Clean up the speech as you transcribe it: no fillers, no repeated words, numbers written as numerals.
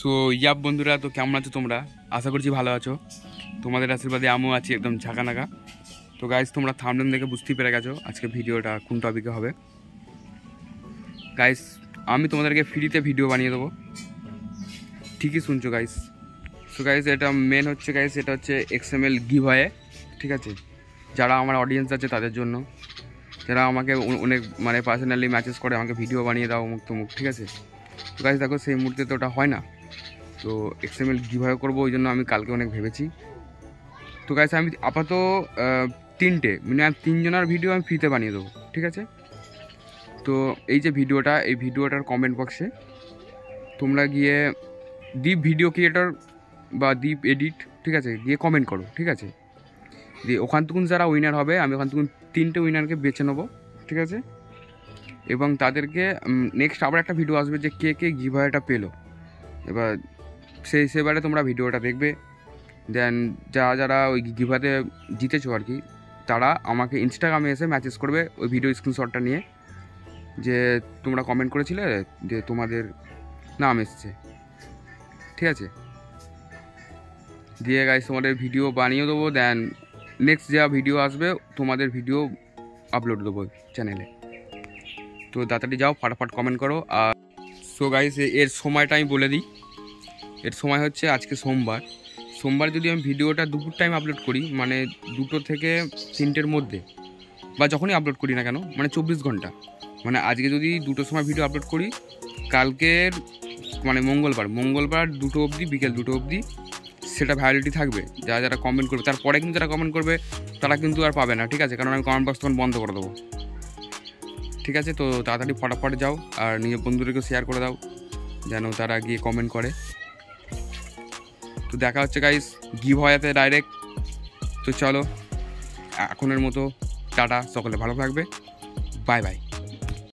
So ইয়াব বন্ধুরা, তো কেমন আছো তোমরা? আশা করছি ভালো আছো। তোমাদের আশীর্বাদে আমিও আছি একদম ঝাঁকানাকা। তো গাইজ, তোমরা থাম্বনেল দেখে বুঝতেই পেরে গেছো আজকে ভিডিওটা কোন টপিকে হবে। গাইজ, আমি তোমাদেরকে ফ্রিতে ভিডিও বানিয়ে দেবো। ঠিকই শুনছো গাইজ। সো গাইজ, এটা মেন হচ্ছে গাইজ, এটা হচ্ছে XML গিভওয়ে, ঠিক আছে? যারা আমার অডিয়েন্স আছে তাদের জন্য, যারা আমাকে অনেক পার্সোনালি ম্যাসেজ করে আমাকে ভিডিও বানিয়ে দাও মুখ তো মুখ, ঠিক আছে? তো গাইজ দেখো, সেই মুহূর্তে তো ওটা হয় না। তো XML গিভওয়ে করবো, ওই জন্য আমি কালকে অনেক ভেবেছি। তো গাইজ, আমি আপাতত মিনিমাম 3 জনের ভিডিও আমি ফ্রিতে বানিয়ে দেবো, ঠিক আছে? তো এই যে এই ভিডিওটার কমেন্ট বক্সে তোমরা গিয়ে দীপ ভিডিও ক্রিয়েটর বা দীপ এডিট, ঠিক আছে, গিয়ে কমেন্ট করো, ঠিক আছে? দিয়ে ওখান থেকে যারা উইনার হবে, আমি ওখান থেকে 3টে উইনারকে বেছে নেবো, ঠিক আছে? এবং তাদেরকে নেক্সট আবার একটা ভিডিও আসবে যে কে কে গিভওয়েটা পেলো। এবার সেবারে তোমরা ভিডিওটা দেখবে। দেন যারা ওই গিভওয়েতে জিতেছো আর কি, তারা আমাকে ইনস্টাগ্রামে এসে মেসেজ করবে ওই ভিডিও স্ক্রিনশটটা নিয়ে, যে তোমরা কমেন্ট করেছিলে যে তোমাদের নাম এসছে, ঠিক আছে? দিয়ে গাইস, তোমাদের ভিডিও বানিয়ে দেবো। দেন নেক্সট যা ভিডিও আসবে তোমাদের ভিডিও আপলোড দেবো চ্যানেলে। তো তাড়াতাড়ি যাও, ফাটাফাট কমেন্ট করো। আর সো গাইস, এর সময়টা আমি বলে দিই। এর সময় হচ্ছে আজকে সোমবার যদি আমি ভিডিওটা দুপুর টাইম আপলোড করি, মানে 2টো থেকে 3টের মধ্যে, বা যখনই আপলোড করি না কেন, মানে 24 ঘন্টা, মানে আজকে যদি 2টোর সময় ভিডিও আপলোড করি, কালকের মানে মঙ্গলবার 2টো অবধি, বিকেল 2টো অবধি সেটা ভ্যালিডিটি থাকবে। যারা কমেন্ট করবে, তারপরে কিন্তু যারা কমেন্ট করবে তারা কিন্তু আর পাবে না, ঠিক আছে? কারণ আমি কমেন্ট বক্স তখন বন্ধ করে দেবো, ঠিক আছে? তো তাড়াতাড়ি ফটাফট যাও আর নিজের বন্ধুদেরকেও শেয়ার করে দাও যেন তারা গিয়ে কমেন্ট করে। তো দেখা হচ্ছে গাইস গিভওয়েতে ডাইরেক্ট। তো চলো, এখনের মতো টাটা, সকলে ভালো থাকবে, বাই বাই।